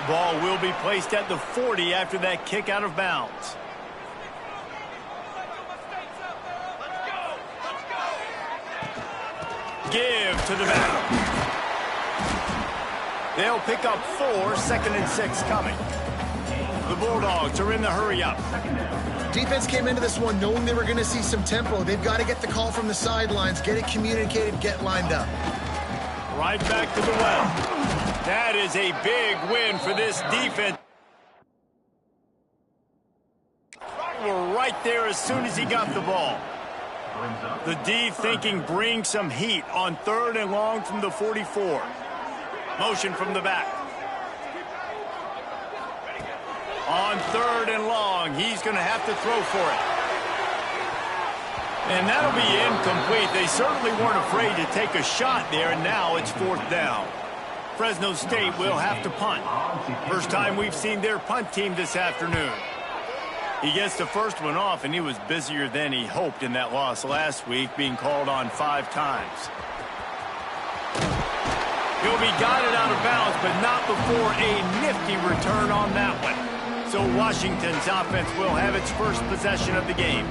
Ball will be placed at the 40 after that kick out of bounds. Give to the back. They'll pick up 4, 2nd and 6 coming. The Bulldogs are in the hurry-up. Defense came into this one knowing they were going to see some tempo. They've got to get the call from the sidelines, get it communicated, get lined up. Right back to the well. That is a big win for this defense. We're right there as soon as he got the ball. The D thinking bring some heat on 3rd and long from the 44. Motion from the back. On 3rd and long, he's going to have to throw for it. And that'll be incomplete. They certainly weren't afraid to take a shot there, and now it's 4th down. Fresno State will have to punt. First time we've seen their punt team this afternoon. He gets the first one off, and he was busier than he hoped in that loss last week, being called on 5 times. He'll be guided out of bounds, but not before a nifty return on that one. So Washington's offense will have its first possession of the game.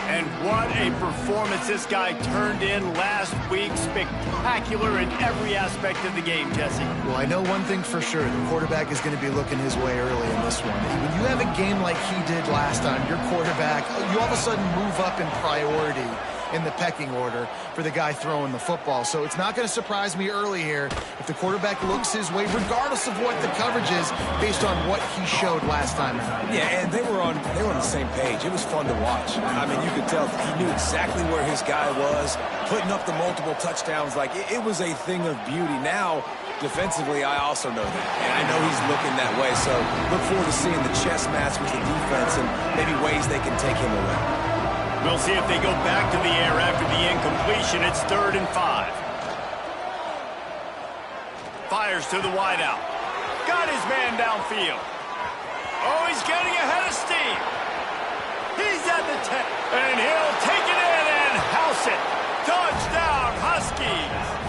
And what a performance this guy turned in last week. Spectacular in every aspect of the game, Jesse. Well, I know one thing for sure. The quarterback is going to be looking his way early in this one. When you have a game like he did last time, your quarterback, you all of a sudden move up in priority in the pecking order for the guy throwing the football. So it's not going to surprise me early here if the quarterback looks his way, regardless of what the coverage is, based on what he showed last time. Yeah, and they were on the same page. It was fun to watch. I mean, you could tell he knew exactly where his guy was, putting up the multiple touchdowns. Like, it was a thing of beauty. Now, defensively, I also know that. And I know he's looking that way. So look forward to seeing the chess match with the defense and maybe ways they can take him away. We'll see if they go back to the air after the incompletion. It's 3rd and 5. Fires to the wideout. Got his man downfield. Oh, he's getting ahead of steam. He's at the 10. And he'll take it in and house it. Touchdown, Huskies.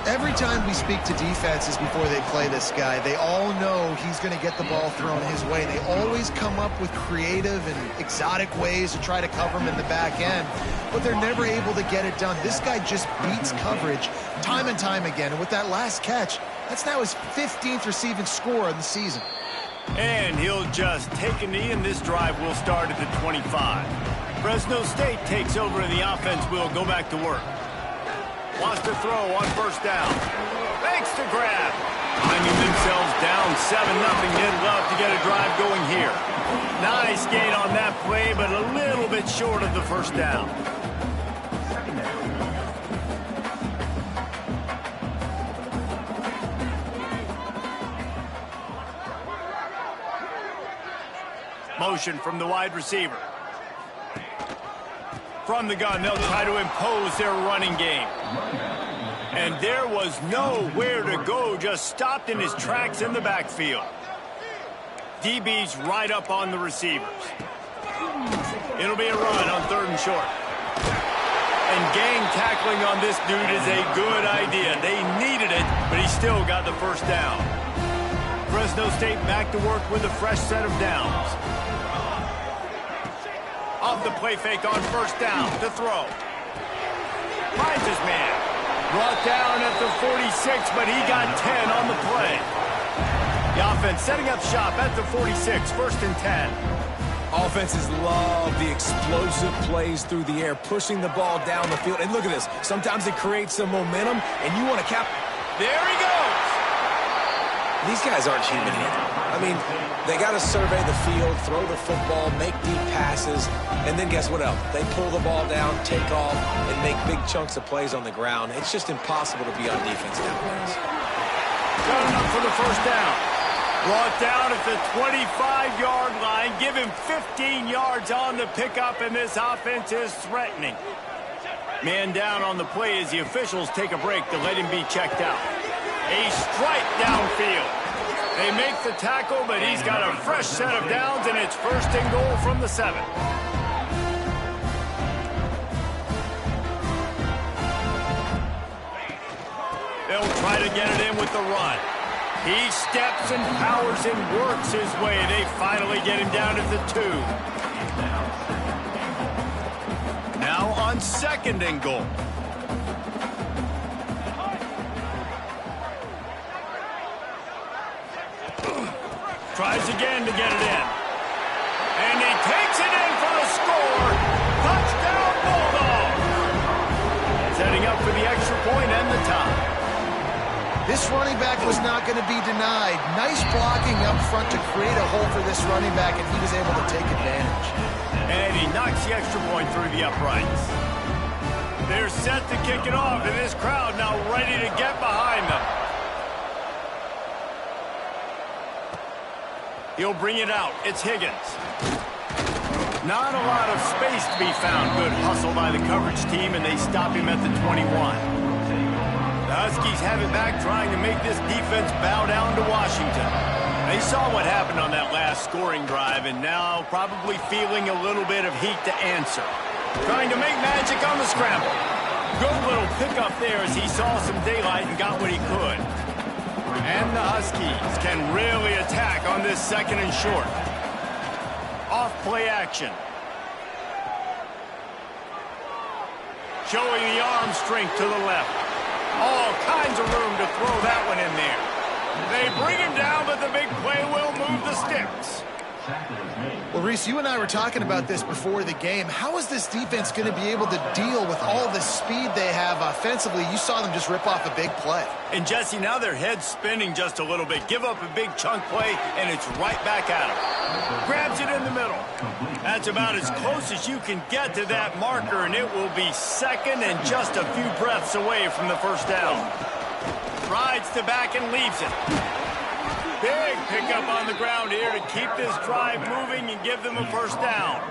Every time we speak to defenses before they play this guy, they all know he's going to get the ball thrown his way. They always come up with creative and exotic ways to try to cover him in the back end, but they're never able to get it done. This guy just beats coverage time and time again, and with that last catch, that's now his 15th receiving score of the season. And he'll just take a knee, and this drive will start at the 25. Fresno State takes over, and the offense will go back to work. Wants to throw on 1st down. Makes the grab. Finding themselves down 7-0. They'd love to get a drive going here. Nice gain on that play, but a little bit short of the 1st down. Motion from the wide receiver. From the gun, they'll try to impose their running game. And there was nowhere to go, just stopped in his tracks in the backfield. DB's right up on the receivers. It'll be a run on 3rd and short. And gang tackling on this dude is a good idea. They needed it, but he still got the 1st down. Fresno State back to work with a fresh set of downs. Off the play fake on 1st down to throw. Finds his man. Brought down at the 46, but he got 10 on the play. The offense setting up shop at the 46, 1st and 10. Offenses love the explosive plays through the air, pushing the ball down the field. And look at this. Sometimes it creates some momentum, and you want to cap. There he goes. These guys aren't human either. I mean, they got to survey the field, throw the football, make deep passes, and then guess what else? They pull the ball down, take off, and make big chunks of plays on the ground. It's just impossible to be on defense nowadays. Got enough for the 1st down. Brought down at the 25-yard line. Give him 15 yards on the pickup, and this offense is threatening. Man down on the play as the officials take a break to let him be checked out. A strike downfield. They make the tackle, but he's got a fresh set of downs, and it's 1st and goal from the 7. try to get it in with the run. He steps and powers and works his way. They finally get him down at the 2. Now on 2nd and goal. Tries again to get it in. And he takes it in for the score. Touchdown, Bulldogs. Setting up for the extra point and the tie. This running back was not going to be denied. Nice blocking up front to create a hole for this running back, and he was able to take advantage. And he knocks the extra point through the uprights. They're set to kick it off, and this crowd now ready to get behind them. He'll bring it out. It's Higgins. Not a lot of space to be found. Good hustle by the coverage team, and they stop him at the 21. The Huskies have it back, trying to make this defense bow down to Washington. They saw what happened on that last scoring drive, and now probably feeling a little bit of heat to answer. Trying to make magic on the scramble. Good little pickup there as he saw some daylight and got what he could. And the Huskies can really attack on this 2nd and short. Off play action. Showing the arm strength to the left. All kinds of room to throw that one in there. They bring him down, but the big play will move the sticks. Well, Reese, you and I were talking about this before the game. How is this defense going to be able to deal with all the speed they have offensively? You saw them just rip off a big play. And, Jesse, now their head's spinning just a little bit. Give up a big chunk play, and it's right back at him. Grabs it in the middle. That's about as close as you can get to that marker, and it will be 2nd and just a few breaths away from the first down. Rides to back and leaves it. Big pickup on the ground here to keep this drive moving and give them a first down.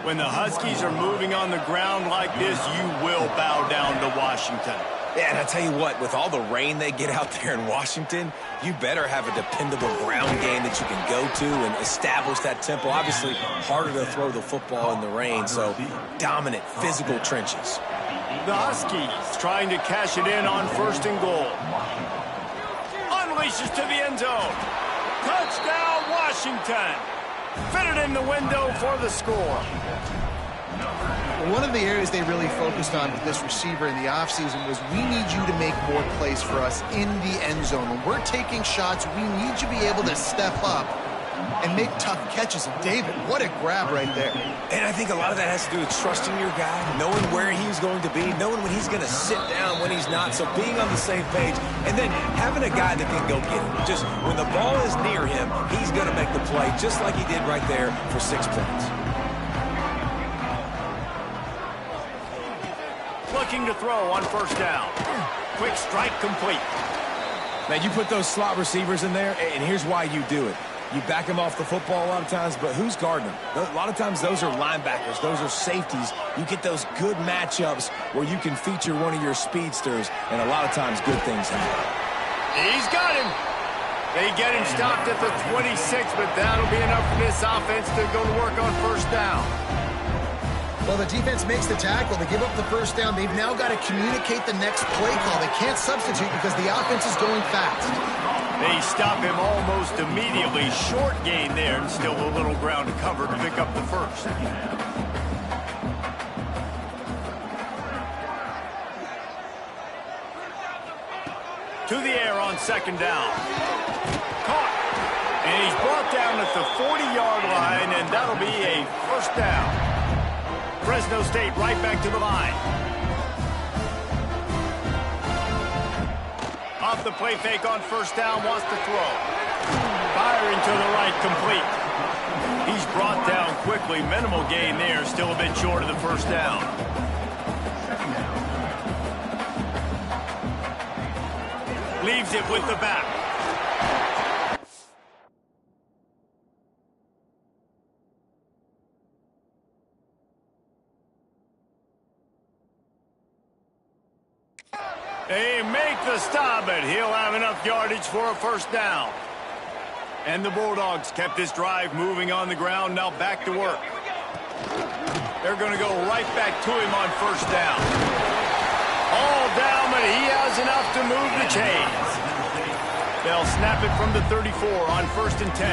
When the Huskies are moving on the ground like this, you will bow down to Washington. Yeah, and I tell you what, with all the rain they get out there in Washington, you better have a dependable ground game that you can go to and establish that tempo. Obviously, harder to throw the football in the rain, so dominant physical trenches. The Huskies trying to cash it in on 1st and goal. Unleashes to the end zone. Touchdown, Washington. Fitted in the window for the score. One of the areas they really focused on with this receiver in the offseason was we need you to make more plays for us in the end zone. When we're taking shots, we need you to be able to step up and make tough catches. And David, what a grab right there. And I think a lot of that has to do with trusting your guy, knowing where he's going to be, knowing when he's going to sit down, when he's not. So being on the same page, and then having a guy that can go get it. Just when the ball is near him, he's going to make the play just like he did right there for 6 points. Looking to throw on 1st down. Quick strike complete. Now, you put those slot receivers in there, and here's why you do it. You back them off the football a lot of times, but who's guarding them? A lot of times those are linebackers. Those are safeties. You get those good matchups where you can feature one of your speedsters, and a lot of times good things happen. He's got him. They get him stopped at the 26, but that'll be enough for this offense to go to work on 1st down. Well, the defense makes the tackle. They give up the 1st down. They've now got to communicate the next play call. They can't substitute because the offense is going fast. They stop him almost immediately. Short gain there, and still a little ground to cover to pick up the 1st. To the air on 2nd down. Caught. And he's brought down at the 40-yard line, and that'll be a 1st down. Fresno State right back to the line. Off the play fake on 1st down, wants to throw. Firing to the right, complete. He's brought down quickly. Minimal gain there, still a bit short of the 1st down. Leaves it with the back. They make the stop, but he'll have enough yardage for a 1st down. And the Bulldogs kept this drive moving on the ground, now back to work. They're going to go right back to him on 1st down. All down, but he has enough to move the chains. They'll snap it from the 34 on 1st and 10.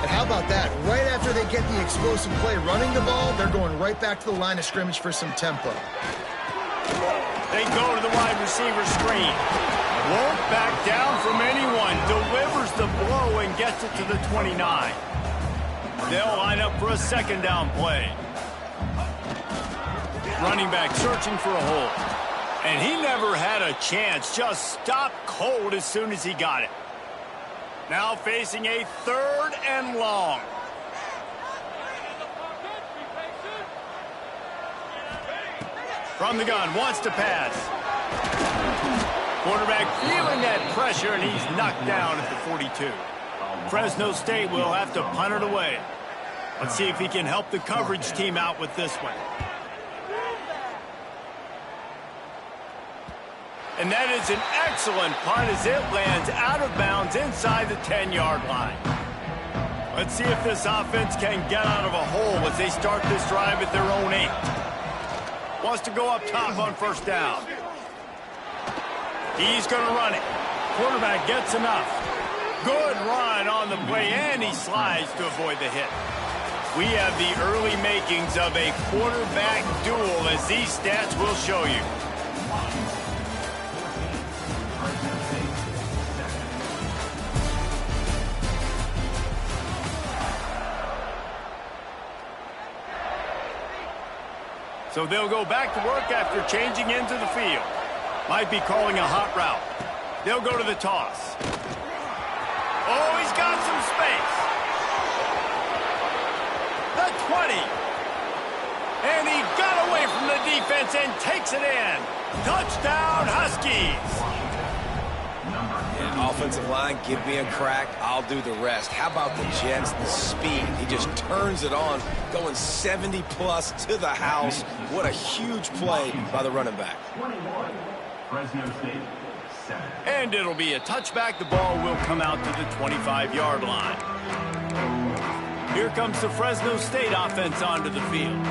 And how about that? Right after they get the explosive play running the ball, they're going right back to the line of scrimmage for some tempo. They go to the wide receiver screen. Won't back down from anyone. Delivers the blow and gets it to the 29. They'll line up for a 2nd down play. Running back searching for a hole. And he never had a chance. Just stopped cold as soon as he got it. Now facing a 3rd and long. From the gun, wants to pass. Quarterback feeling that pressure, and he's knocked down at the 42. Fresno State will have to punt it away. Let's see if he can help the coverage team out with this one. And that is an excellent punt as it lands out of bounds inside the 10-yard line. Let's see if this offense can get out of a hole as they start this drive at their own 8. Wants to go up top on 1st down. He's going to run it. Quarterback gets enough. Good run on the play, and he slides to avoid the hit. We have the early makings of a quarterback duel, as these stats will show you. So they'll go back to work after changing into the field. Might be calling a hot route. They'll go to the toss. Oh, he's got some space. The 20. And he got away from the defense and takes it in. Touchdown, Huskies. Offensive line, give me a crack, I'll do the rest. How about the Jets, the speed? He just turns it on, going 70-plus to the house. What a huge play by the running back. And it'll be a touchback. The ball will come out to the 25-yard line. Here comes the Fresno State offense onto the field.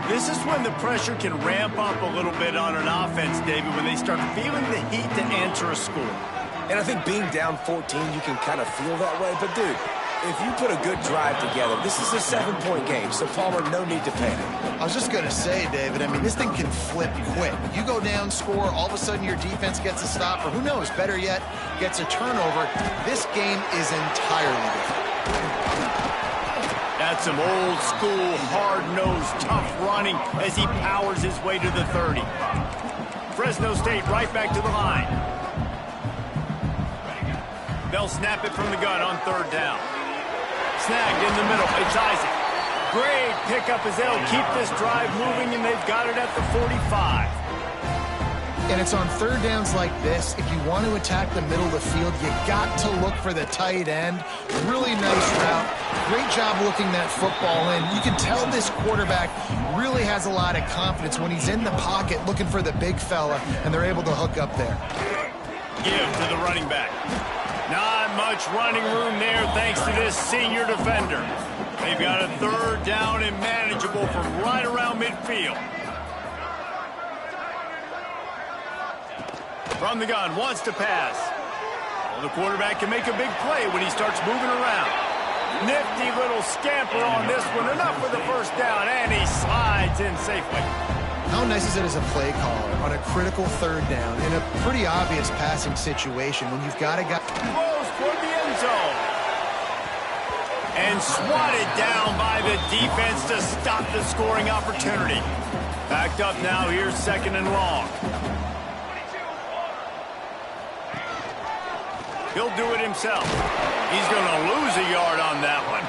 This is when the pressure can ramp up a little bit on an offense, David, when they start feeling the heat to answer a score. And I think being down 14, you can kind of feel that way. But, dude, if you put a good drive together, this is a 7-point game. So, Palmer, no need to panic. I was just going to say, David, I mean, this thing can flip quick. You go down, score, all of a sudden your defense gets a stop, or who knows, better yet, gets a turnover. This game is entirely different. That's some old-school, hard-nosed, tough running as he powers his way to the 30. Fresno State right back to the line. They'll snap it from the gun on 3rd down. Snagged in the middle. It's Isaac. Great pickup as they'll keep this drive moving, and they've got it at the 45. And it's on 3rd downs like this. If you want to attack the middle of the field, you got to look for the tight end. Really nice route. Great job looking that football in. You can tell this quarterback really has a lot of confidence when he's in the pocket looking for the big fella, and they're able to hook up there. Give to the running back. Not much running room there thanks to this senior defender. They've got a 3rd down and manageable from right around midfield. From the gun, wants to pass. Well, the quarterback can make a big play when he starts moving around. Nifty little scamper on this one. Enough for the 1st down, and he slides in safely. How nice is it as a play caller on a critical 3rd down in a pretty obvious passing situation when you've got a guy close toward the end zone. And swatted down by the defense to stop the scoring opportunity. Backed up now, here's 2nd and long. He'll do it himself. He's going to lose a yard on that one.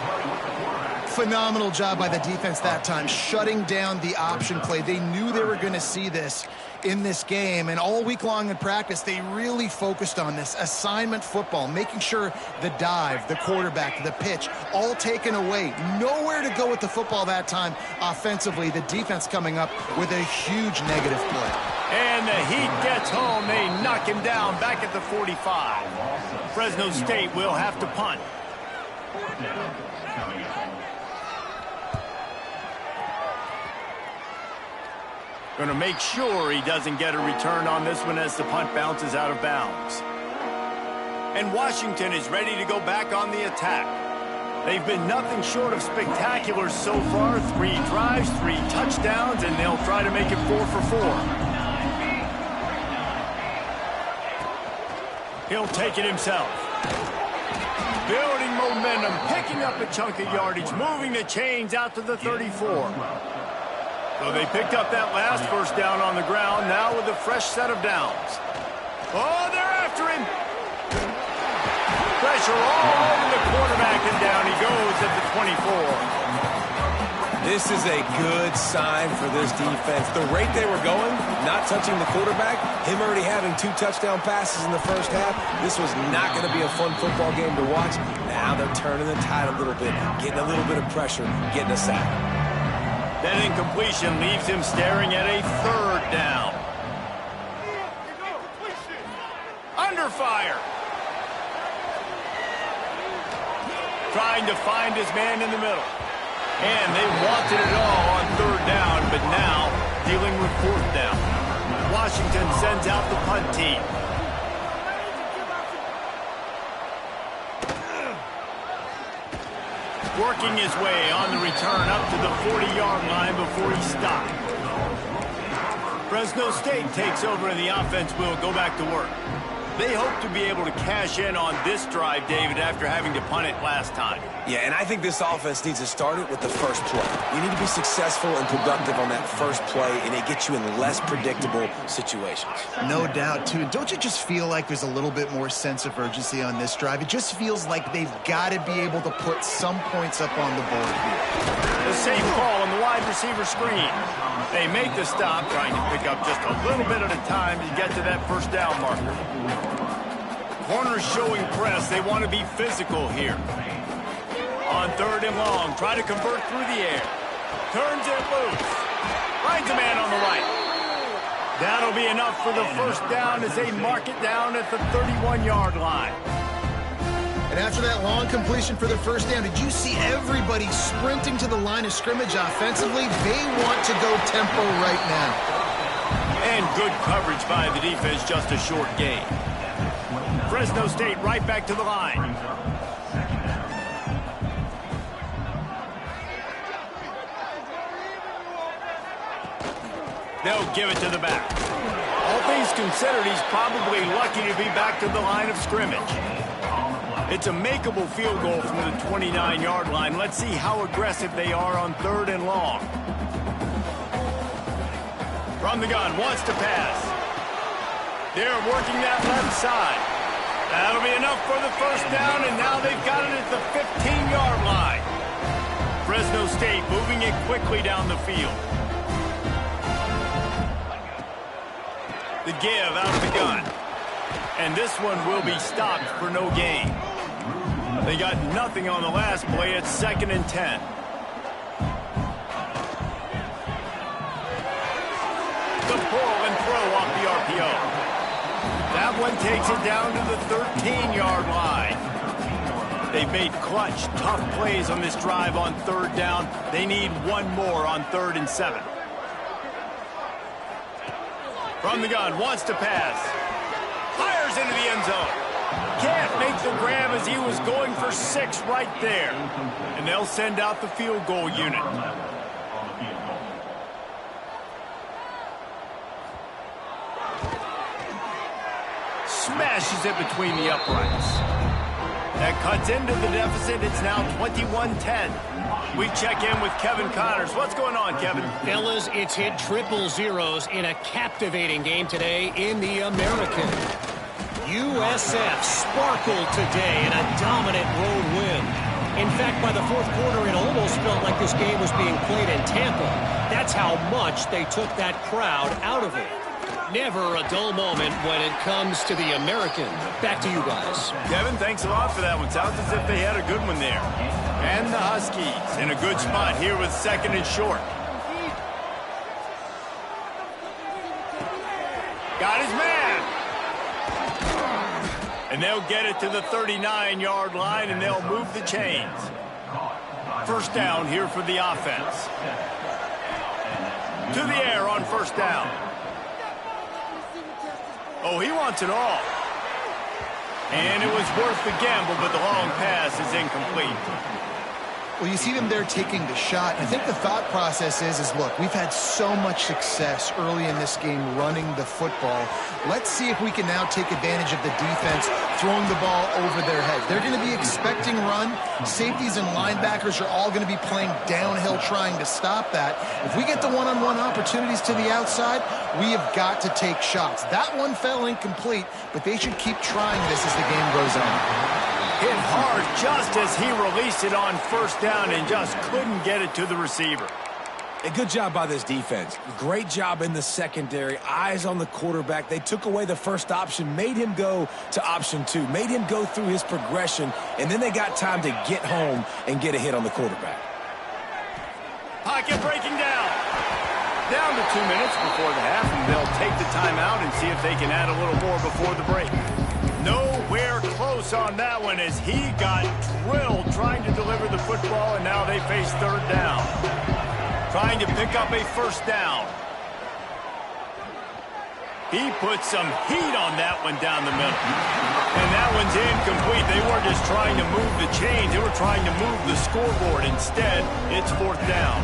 Phenomenal job by the defense that time, shutting down the option play. They knew they were going to see this in this game, and all week long in practice, they really focused on this assignment football, making sure the dive, the quarterback, the pitch, all taken away. Nowhere to go with the football that time offensively. The defense coming up with a huge negative play. And the heat gets home. They knock him down back at the 45. Fresno State will have to punt. Going to make sure he doesn't get a return on this one as the punt bounces out of bounds. And Washington is ready to go back on the attack. They've been nothing short of spectacular so far. 3 drives, 3 touchdowns, and they'll try to make it 4 for 4. He'll take it himself. Building momentum, picking up a chunk of yardage, moving the chains out to the 34. So they picked up that last first down on the ground, now with a fresh set of downs. Oh, they're after him. Pressure all over the quarterback, and down he goes at the 24. This is a good sign for this defense. The rate they were going, not touching the quarterback, him already having 2 touchdown passes in the first half, this was not going to be a fun football game to watch. Now they're turning the tide a little bit, getting a little bit of pressure, getting a sack. That incompletion leaves him staring at a 3rd down. Under fire. Trying to find his man in the middle. And they wanted it all on 3rd down, but now dealing with 4th down. Washington sends out the punt team. Working his way on the return up to the 40-yard line before he stopped. Fresno State takes over and the offense will go back to work. They hope to be able to cash in on this drive, David, after having to punt it last time. Yeah, and I think this offense needs to start it with the first play. You need to be successful and productive on that first play, and it gets you in less predictable situations. No doubt, too. Don't you just feel like there's a little bit more sense of urgency on this drive? It just feels like they've got to be able to put some points up on the board here. The same call on the wide receiver screen. They make the stop, trying to pick up just a little bit at a time to get to that first down marker. Corners showing press. They want to be physical here. On 3rd and long, try to convert through the air. Turns it loose. Finds a man on the right. That'll be enough for the first down as they mark it down at the 31-yard line. And after that long completion for the first down, did you see everybody sprinting to the line of scrimmage offensively? They want to go tempo right now. And good coverage by the defense, just a short gain. Fresno State right back to the line. They'll give it to the back. All things considered, he's probably lucky to be back to the line of scrimmage. It's a makeable field goal from the 29-yard line. Let's see how aggressive they are on 3rd and long. From the gun, wants to pass. They're working that left side. That'll be enough for the first down, and now they've got it at the 15-yard line. Fresno State moving it quickly down the field. The give out of the gun. And this one will be stopped for no gain. They got nothing on the last play. It's 2nd and 10. The pull and throw off the RPO. That one takes it down to the 13-yard line. They've made clutch, tough plays on this drive on 3rd down. They need one more on 3rd and 7. From the gun, wants to pass. Fires into the end zone. Can't make the grab as he was going for 6 right there. And they'll send out the field goal unit. Smashes it between the uprights. That cuts into the deficit. It's now 21-10. We check in with Kevin Connors. What's going on, Kevin? Fellas, it's hit triple zeros in a captivating game today in the American. USF sparkled today in a dominant road win. In fact, by the 4th quarter, it almost felt like this game was being played in Tampa. That's how much they took that crowd out of it. Never a dull moment when it comes to the American. Back to you guys. Kevin, thanks a lot for that one. Sounds as if they had a good one there. And the Huskies in a good spot here with 2nd and short. Got his man. And they'll get it to the 39-yard line, and they'll move the chains. First down here for the offense. to the air on first down. Oh, he wants it all. And it was worth the gamble, but the long pass is incomplete. Well, you see them there taking the shot. I think the thought process is look, we've had so much success early in this game running the football. Let's see if we can now take advantage of the defense throwing the ball over their heads. They're going to be expecting run. Safeties and linebackers are all going to be playing downhill trying to stop that. If we get the one-on-one opportunities to the outside, we have got to take shots. That one fell incomplete, but they should keep trying this as the game goes on. Hit hard just as he released it on first down and just couldn't get it to the receiver. A good job by this defense. Great job in the secondary. Eyes on the quarterback. They took away the first option, made him go to option 2, made him go through his progression, and then they got time to get home and get a hit on the quarterback. Pocket breaking down. Down to 2 minutes before the half, and they'll take the timeout and see if they can add a little more before the break. Nowhere close on that one as he got drilled trying to deliver the football, and now they face third down. Trying to pick up a first down. He put some heat on that one down the middle. And that one's incomplete. They weren't just trying to move the chains. They were trying to move the scoreboard. Instead, it's fourth down.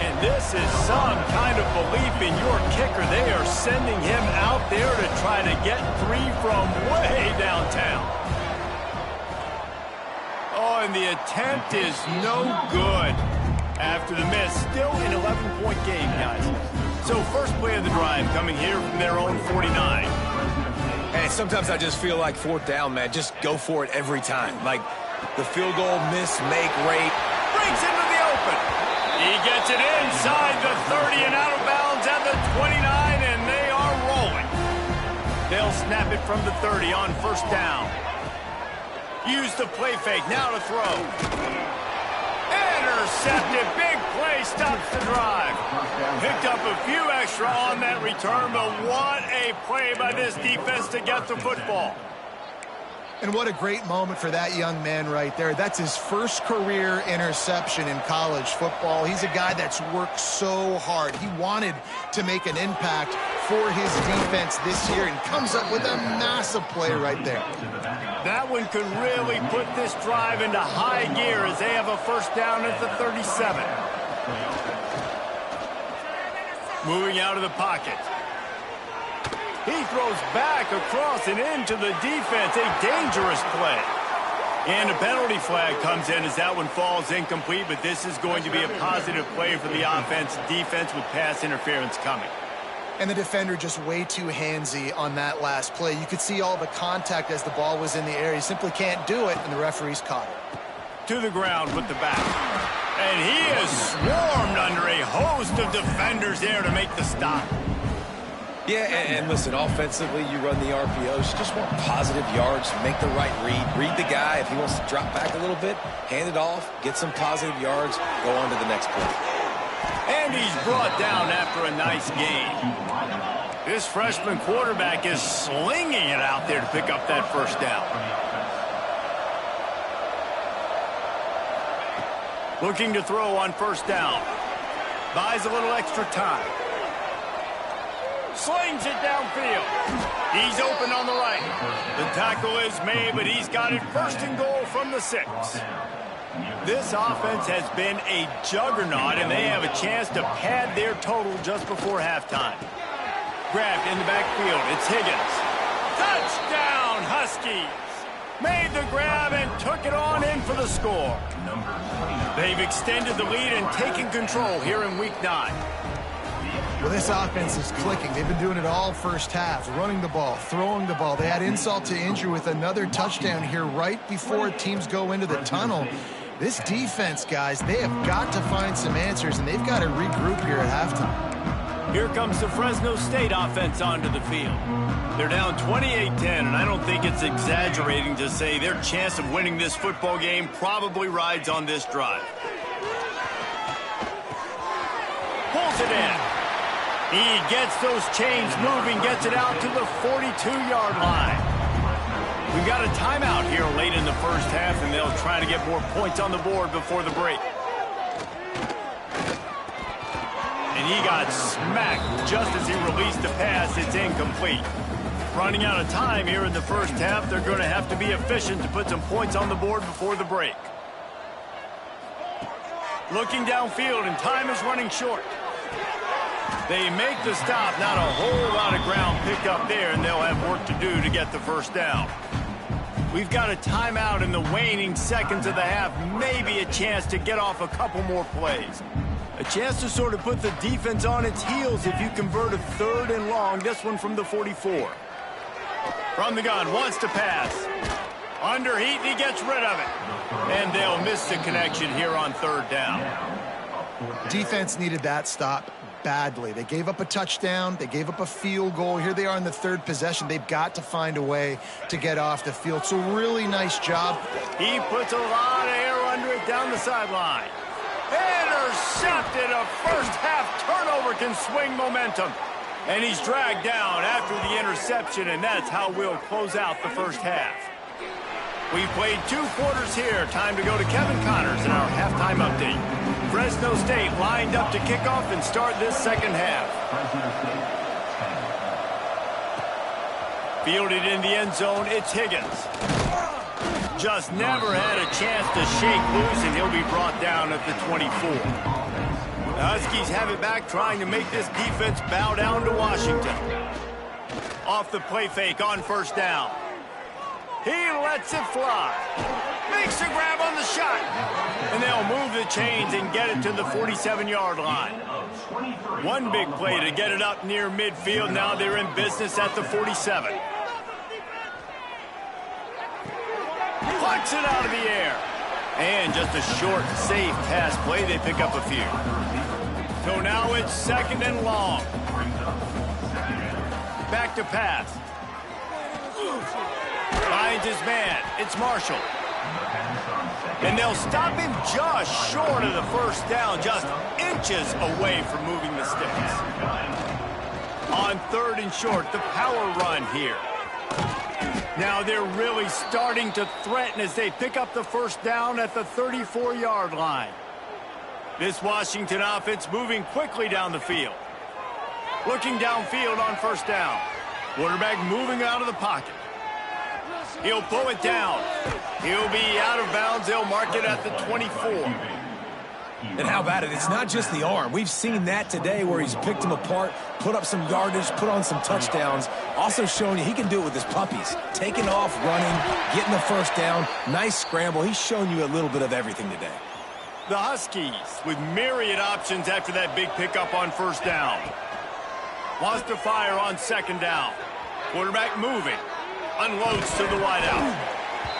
And this is some kind of belief in your kicker. They are sending him out there to try to get 3 from way downtown. Oh, and the attempt is no good after the miss. Still an 11-point game, guys. So first play of the drive coming here from their own 49. Hey, sometimes I just feel like fourth down, man. Just go for it every time. Like the field goal miss, make, rate. Brings into the open. He gets it inside the 30 and out of bounds at the 29, and they are rolling. They'll snap it from the 30 on first down. Use the play fake, now to throw. Intercepted, big play, stops the drive. Picked up a few extra on that return, but what a play by this defense to get the football. And what a great moment for that young man right there. That's his first career interception in college football. He's a guy that's worked so hard. He wanted to make an impact for his defense this year and comes up with a massive play right there. That one could really put this drive into high gear as they have a first down at the 37. Moving out of the pocket. He throws back across and into the defense. A dangerous play. And a penalty flag comes in as that one falls incomplete, but this is going to be a positive play for the offense. Defense with pass interference coming. And the defender just way too handsy on that last play. You could see all the contact as the ball was in the air. He simply can't do it, and the referee's caught it. To the ground with the back. And he is swarmed under a host of defenders there to make the stop. Yeah, and listen, offensively, you run the RPOs. You just want positive yards, make the right read. Read the guy. If he wants to drop back a little bit, hand it off, get some positive yards, go on to the next play. And he's brought down after a nice gain. This freshman quarterback is slinging it out there to pick up that first down. Looking to throw on first down. Buys a little extra time. Slings it downfield. He's open on the right. The tackle is made, but he's got it first and goal from the 6. This offense has been a juggernaut, and they have a chance to pad their total just before halftime. Grabbed in the backfield. It's Higgins. Touchdown, Huskies. Made the grab and took it on in for the score. They've extended the lead and taken control here in Week 9. Well, this offense is clicking. They've been doing it all first half, running the ball, throwing the ball. They had insult to injury with another touchdown here right before teams go into the tunnel. This defense, guys, they have got to find some answers, and they've got to regroup here at halftime. Here comes the Fresno State offense onto the field. They're down 28-10, and I don't think it's exaggerating to say their chance of winning this football game probably rides on this drive. Pulls it in. He gets those chains moving, gets it out to the 42-yard line. We've got a timeout here late in the first half, and they'll try to get more points on the board before the break. And and he got smacked just as he released the pass. It's incomplete. Running out of time here in the first half. They're going to have to be efficient to put some points on the board before the break. Looking downfield, and time is running short. They make the stop. Not a whole lot of ground picked up there, and they'll have work to do to get the first down. We've got a timeout in the waning seconds of the half. Maybe a chance to get off a couple more plays. A chance to sort of put the defense on its heels if you convert a 3rd and long. This one from the 44. From the gun, wants to pass. Under heat, he gets rid of it. And they'll miss the connection here on 3rd down. Defense needed that stop badly. They gave up a touchdown. They gave up a field goal. Here they are in the 3rd possession. They've got to find a way to get off the field. So really nice job. He puts a lot of air under it down the sideline. Intercepted. A first half turnover can swing momentum. And he's dragged down after the interception, and that's how we'll close out the first half. We've played 2 quarters here. Time to go to Kevin Connors in our halftime update. Fresno State lined up to kick off and start this second half. Fielded in the end zone, it's Higgins. Just never had a chance to shake loose, and he'll be brought down at the 24. The Huskies have it back, trying to make this defense bow down to Washington. Off the play fake on first down. He lets it fly. Makes a grab on the shot. And they'll move the chains and get it to the 47-yard line. One big play to get it up near midfield. Now they're in business at the 47. Plucks it out of the air. And just a short, safe pass play. They pick up a few. So now it's 2nd and long. Back to pass. Finds his man. It's Marshall. And they'll stop him just short of the first down, just inches away from moving the sticks. On 3rd and short, the power run here. Now they're really starting to threaten as they pick up the first down at the 34-yard line. This Washington offense moving quickly down the field. Looking downfield on first down. Quarterback moving out of the pocket. He'll pull it down. He'll be out of bounds. They'll mark it at the 24. And how about it? It's not just the arm. We've seen that today where he's picked them apart, put up some yardage, put on some touchdowns. Also showing you he can do it with his puppies. Taking off, running, getting the first down. Nice scramble. He's shown you a little bit of everything today. The Huskies with myriad options after that big pickup on first down. Wants to fire on 2nd down. Quarterback moving. Unloads to the wideout.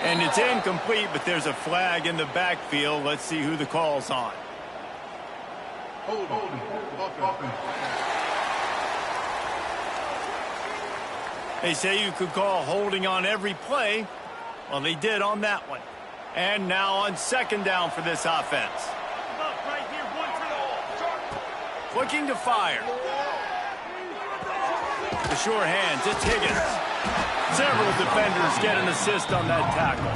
And it's incomplete, but there's a flag in the backfield. Let's see who the call's on. They say you could call holding on every play. Well, they did on that one. And now on 2nd down for this offense. Looking to fire. The sure hands, it's Higgins. Several defenders get an assist on that tackle.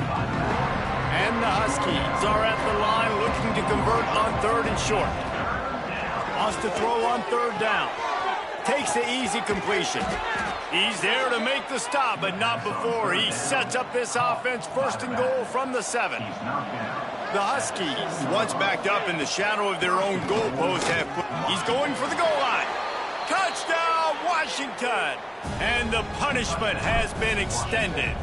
And the Huskies are at the line looking to convert on 3rd and short. Wants to throw on 3rd down. Takes the easy completion. He's there to make the stop, but not before he sets up this offense 1st and goal from the 7. The Huskies, once backed up in the shadow of their own goalpost, he's going for the goal line. Touchdown, Washington! And the punishment has been extended.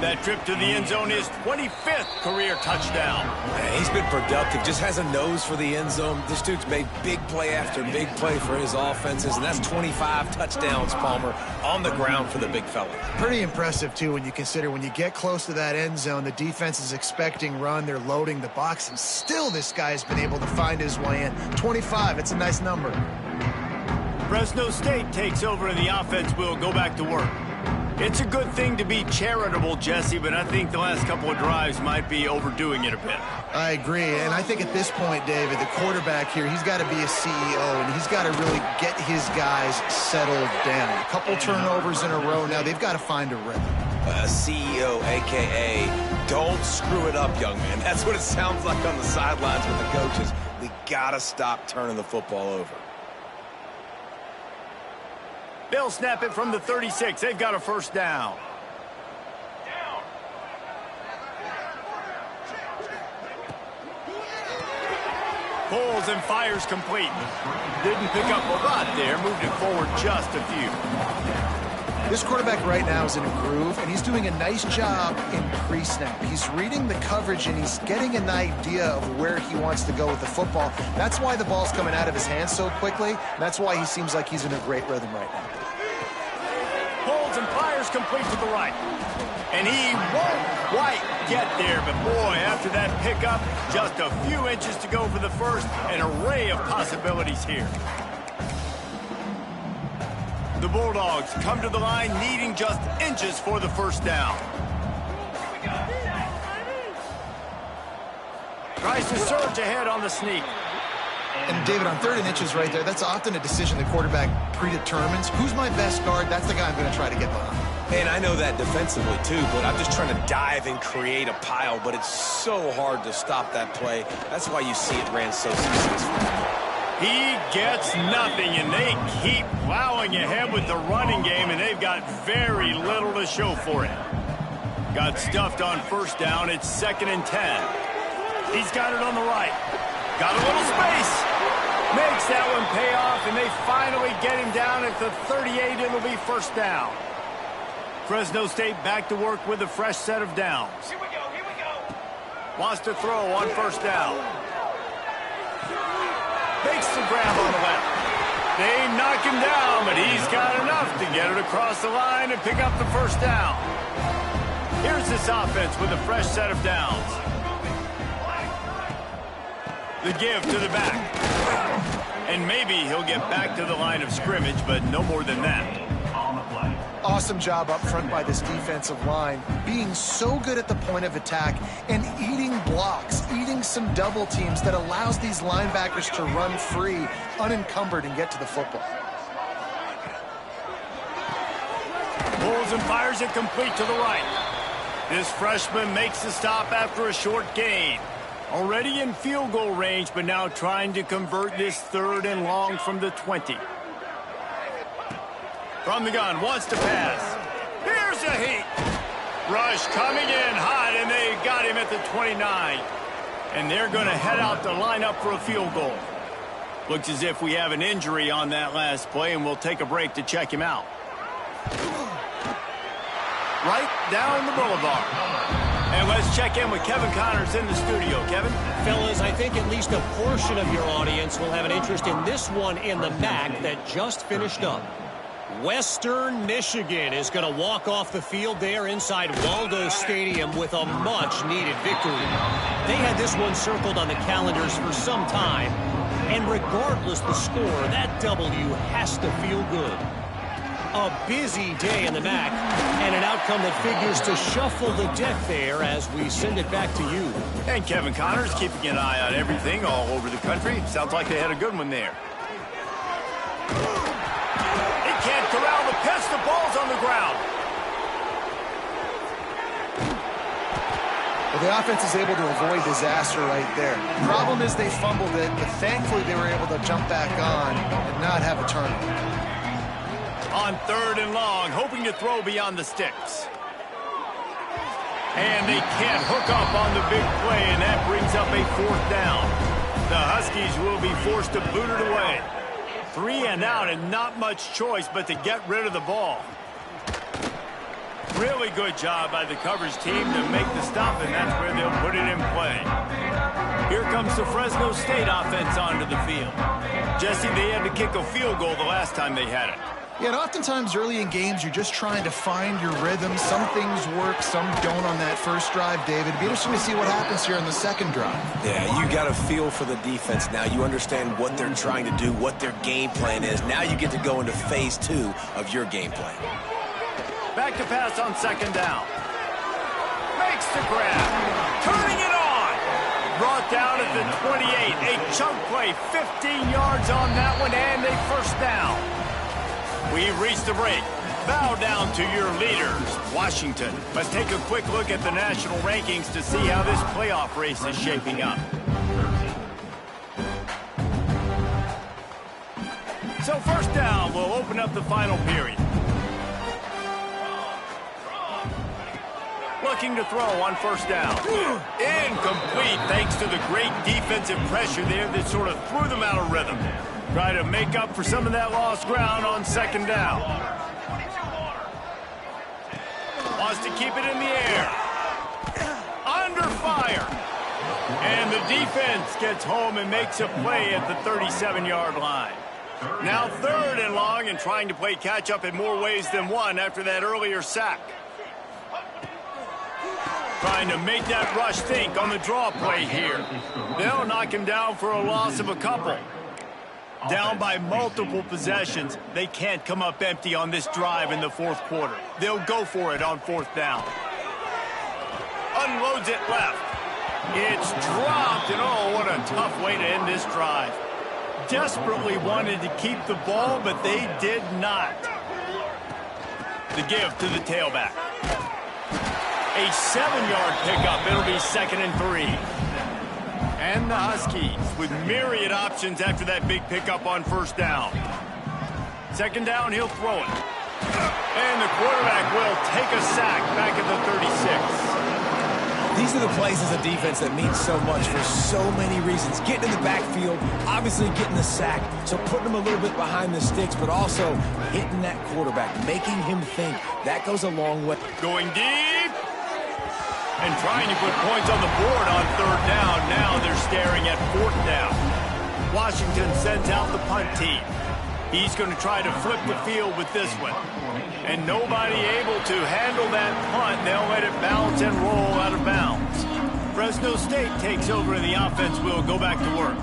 That trip to the end zone is 25th career touchdown. Man, he's been productive, just has a nose for the end zone. This dude's made big play after big play for his offenses, and that's 25 touchdowns, Palmer, on the ground for the big fella. Pretty impressive, too, when you consider when you get close to that end zone, the defense is expecting run, they're loading the box, and still this guy's been able to find his way in. 25, it's a nice number. Fresno State takes over, and the offense will go back to work. It's a good thing to be charitable, Jesse, but I think the last couple of drives might be overdoing it a bit. I agree, and I think at this point, David, the quarterback here, he's got to be a CEO, and he's got to really get his guys settled down. A couple turnovers in a row now. They've got to find a rhythm. CEO, a.k.a. don't screw it up, young man. That's what it sounds like on the sidelines with the coaches. We got to stop turning the football over. They'll snap it from the 36. They've got a first down. Pulls and fires complete. Didn't pick up a lot there. Moved it forward just a few. This quarterback right now is in a groove, and he's doing a nice job in pre-snap. He's reading the coverage, and he's getting an idea of where he wants to go with the football. That's why the ball's coming out of his hands so quickly. That's why he seems like he's in a great rhythm right now. Pulls and fires complete to the right. And he won't quite get there, but boy, after that pickup, just a few inches to go for the first. An array of possibilities here. The Bulldogs come to the line needing just inches for the first down. Tries to surge ahead on the sneak. And David, on 3rd and inches right there, that's often a decision the quarterback predetermines. Who's my best guard? That's the guy I'm going to try to get behind. And I know that defensively too, but I'm just trying to dive and create a pile, but it's so hard to stop that play. That's why you see it ran so successfully. He gets nothing, and they keep plowing ahead with the running game, and they've got very little to show for it. Got stuffed on first down. It's 2nd and 10. He's got it on the right. Got a little space. Makes that one pay off, and they finally get him down at the 38. It'll be first down. Fresno State back to work with a fresh set of downs. Here we go. Wants to throw on first down. Makes the grab on the left. They knock him down, but he's got enough to get it across the line and pick up the first down. Here's this offense with a fresh set of downs. The give to the back. And maybe he'll get back to the line of scrimmage, but no more than that. Awesome job up front by this defensive line, being so good at the point of attack and eating blocks, eating some double teams that allows these linebackers to run free, unencumbered, and get to the football. Pulls and fires it complete to the right. This freshman makes the stop after a short gain. Already in field goal range, but now trying to convert this 3rd and long from the 20. From the gun, wants to pass. Here's a heat. Rush coming in hot, and they got him at the 29. And they're going to head out to line up for a field goal. Looks as if we have an injury on that last play, and we'll take a break to check him out. Right down the boulevard. And let's check in with Kevin Connors in the studio. Kevin? Fellas, I think at least a portion of your audience will have an interest in this one in the MAC that just finished up. Western Michigan is going to walk off the field there inside Waldo Stadium with a much-needed victory. They had this one circled on the calendars for some time, and regardless the score, that W has to feel good. A busy day in the MAC, and an outcome that figures to shuffle the deck there as we send it back to you. And Kevin Connors keeping an eye on everything all over the country. Sounds like they had a good one there. Can't corral the pitch. The ball's on the ground. Well, the offense is able to avoid disaster right there. The problem is they fumbled it, but thankfully they were able to jump back on and not have a turnover. On 3rd and long, hoping to throw beyond the sticks. And they can't hook up on the big play, and that brings up a 4th down. The Huskies will be forced to boot it away. 3 and out, and not much choice but to get rid of the ball. Really good job by the coverage team to make the stop, and that's where they'll put it in play. Here comes the Fresno State offense onto the field. Jesse, they had to kick a field goal the last time they had it. Yeah, and oftentimes early in games, you're just trying to find your rhythm. Some things work, some don't on that first drive, David. It'd be interesting to see what happens here on the second drive. Yeah, you got a feel for the defense now. You understand what they're trying to do, what their game plan is. Now you get to go into phase 2 of your game plan. Back to pass on 2nd down. Makes the grab. Turning it on. Brought down at the 28. A chunk play, 15 yards on that one, and a first down. We've reached the break. Bow down to your leaders, Washington. Let's take a quick look at the national rankings to see how this playoff race is shaping up. So first down will open up the final period. Looking to throw on first down. Incomplete thanks to the great defensive pressure there that sort of threw them out of rhythm. Try to make up for some of that lost ground on second down. Wants to keep it in the air. Under fire. And the defense gets home and makes a play at the 37-yard line. Now third and long and trying to play catch-up in more ways than one after that earlier sack. Trying to make that rush think on the draw play here. They'll knock him down for a loss of a couple. Down by multiple possessions, they can't come up empty on this drive in the fourth quarter. They'll go for it on fourth down. Unloads it left. It's dropped, and oh, what a tough way to end this drive. Desperately wanted to keep the ball, but they did not. The give to the tailback. A 7-yard pickup. It'll be 2nd and 3. And the Huskies with myriad options after that big pickup on first down. Second down, he'll throw it. And the quarterback will take a sack back at the 36. These are the plays as a defense that mean so much for so many reasons. Getting in the backfield, obviously getting the sack, so putting him a little bit behind the sticks, but also hitting that quarterback, making him think. That goes a long way. Going deep. And trying to put points on the board on third down. Now they're staring at fourth down. Washington sends out the punt team. He's going to try to flip the field with this one. And nobody able to handle that punt. They'll let it bounce and roll out of bounds. Fresno State takes over and the offense will go back to work.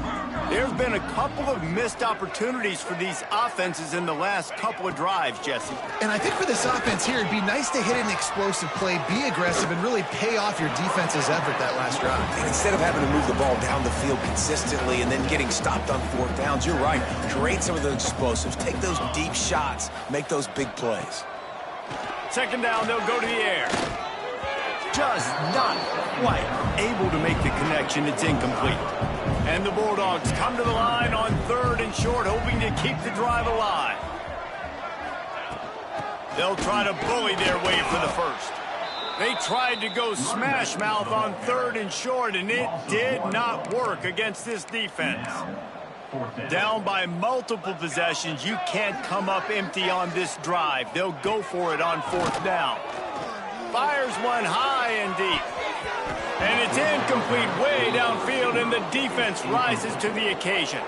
There have been a couple of missed opportunities for these offenses in the last couple of drives, Jesse. And I think for this offense here, it'd be nice to hit an explosive play, be aggressive, and really pay off your defense's effort that last drive. And instead of having to move the ball down the field consistently and then getting stopped on fourth downs, you're right. Create some of those explosives. Take those deep shots. Make those big plays. Second down, they'll go to the air. Just not quite able to make the connection. It's incomplete. And the Bulldogs come to the line on 3rd and short, hoping to keep the drive alive. They'll try to bully their way for the first. They tried to go smash mouth on 3rd and short, and it did not work against this defense. Down by multiple possessions, you can't come up empty on this drive. They'll go for it on fourth down. Fires one high and deep. And it's incomplete way downfield, and the defense rises to the occasion.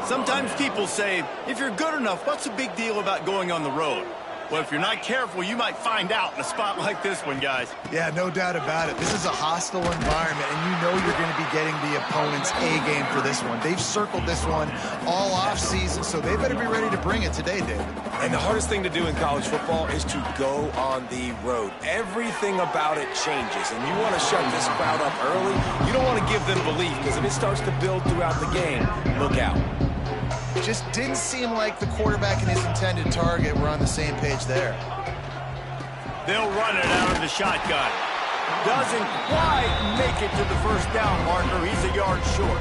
Sometimes people say, if you're good enough, what's the big deal about going on the road? Well, if you're not careful, you might find out in a spot like this one, guys. Yeah, no doubt about it. This is a hostile environment, and you know you're going to be getting the opponent's A-game for this one. They've circled this one all off-season, so they better be ready to bring it today, David. And the hardest thing to do in college football is to go on the road. Everything about it changes, and you want to shut this crowd up early. You don't want to give them belief, because if it starts to build throughout the game, look out. Just didn't seem like the quarterback and his intended target were on the same page there. They'll run it out of the shotgun. Doesn't quite make it to the first down marker. He's a yard short.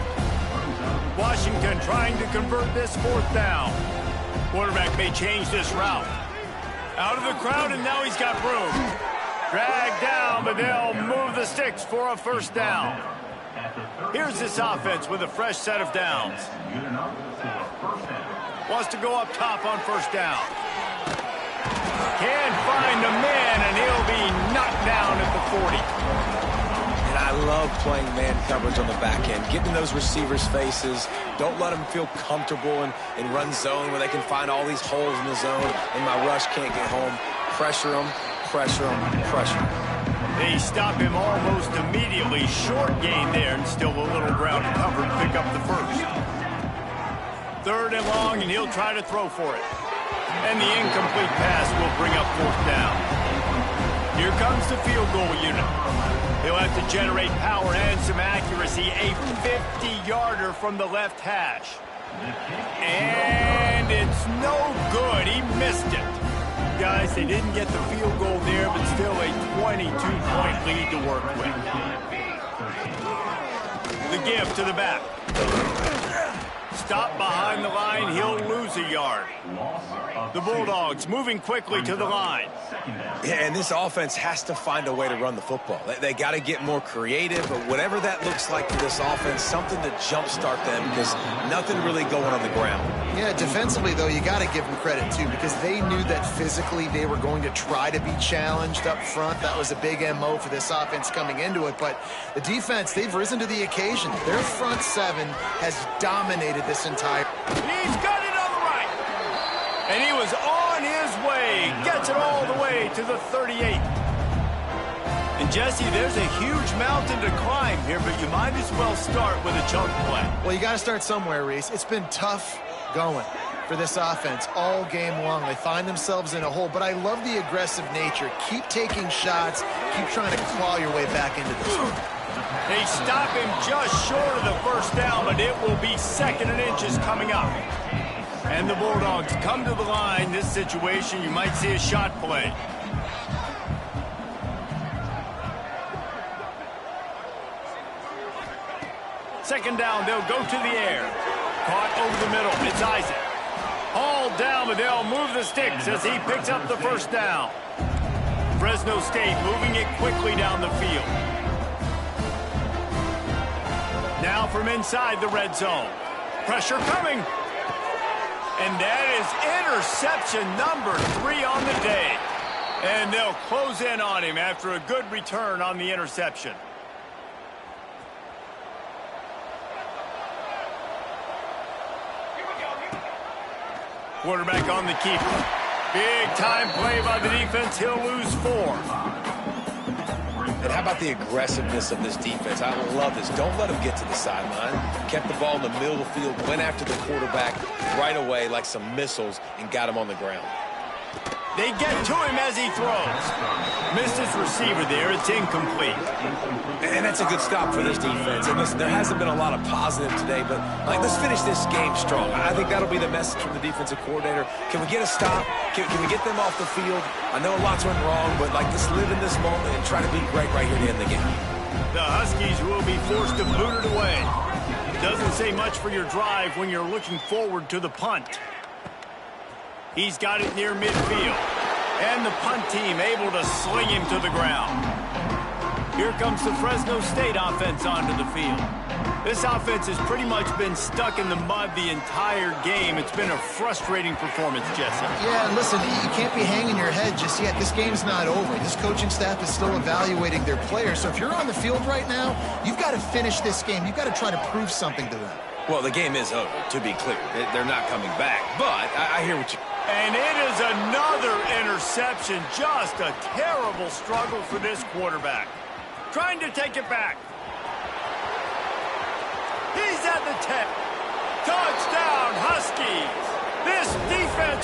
Washington trying to convert this fourth down. Quarterback may change this route. Out of the crowd, and now he's got room. Dragged down, but they'll move the sticks for a first down. Here's this offense with a fresh set of downs. Wants to go up top on first down. Can't find a man, and he'll be knocked down at the 40. And I love playing man coverage on the back end, getting in those receivers' faces. Don't let them feel comfortable in run zone where they can find all these holes in the zone, and my rush can't get home. Pressure them, pressure them, pressure them. They stop him almost immediately. Short gain there, and still a little ground to cover to pick up the first. 3rd and long, and he'll try to throw for it. And the incomplete pass will bring up fourth down. Here comes the field goal unit. He'll have to generate power and some accuracy. A 50-yarder from the left hash. And it's no good. He missed it. Guys, they didn't get the field goal there, but still a 22-point lead to work with. The give to the back. Stop behind the line, he'll lose a yard. The Bulldogs moving quickly to the line. Yeah, and this offense has to find a way to run the football. They got to get more creative, but whatever that looks like for this offense, something to jumpstart them because nothing really going on the ground. Yeah, defensively, though, you got to give them credit, too, because they knew that physically they were going to try to be challenged up front. That was a big MO for this offense coming into it. But the defense, they've risen to the occasion. Their front seven has dominated this entire... He's got it on the right. And he was on his way. Gets it all the way to the 38. And, Jesse, there's a huge mountain to climb here, but you might as well start with a chunk play. Well, you got to start somewhere, Reese. It's been tough going for this offense all game long. They find themselves in a hole, but I love the aggressive nature. Keep taking shots. Keep trying to claw your way back into this one. They stop him just short of the first down, but it will be 2nd and inches coming up. And the Bulldogs come to the line. This situation, you might see a shot play. Second down, they'll go to the air. Caught over the middle. It's Isaac. Hauled down, but they'll move the sticks as he picks up the first down. Fresno State moving it quickly down the field. Now from inside the red zone. Pressure coming. And that is interception number 3 on the day. And they'll close in on him after a good return on the interception. Quarterback on the keeper. Big time play by the defense. He'll lose 4. And how about the aggressiveness of this defense? I love this. Don't let them get to the sideline. Kept the ball in the middle of the field, went after the quarterback right away like some missiles and got him on the ground. They get to him as he throws. Missed his receiver there. It's incomplete. And that's a good stop for this defense. And listen, there hasn't been a lot of positive today, but let's finish this game strong. I think that'll be the message from the defensive coordinator. Can we get a stop? Can we get them off the field? I know lots went wrong, but let's live in this moment and try to be great right here to end the game. The Huskies will be forced to boot it away. Doesn't say much for your drive when you're looking forward to the punt. He's got it near midfield. And the punt team able to sling him to the ground. Here comes the Fresno State offense onto the field. This offense has pretty much been stuck in the mud the entire game. It's been a frustrating performance, Jesse. Yeah, and listen, you can't be hanging your head just yet. This game's not over. This coaching staff is still evaluating their players. So if you're on the field right now, you've got to finish this game. You've got to try to prove something to them. Well, the game is over, to be clear. They're not coming back, but I hear what you... And it is another interception. Just a terrible struggle for this quarterback. Trying to take it back. He's at the 10. Touchdown, Huskies. This defense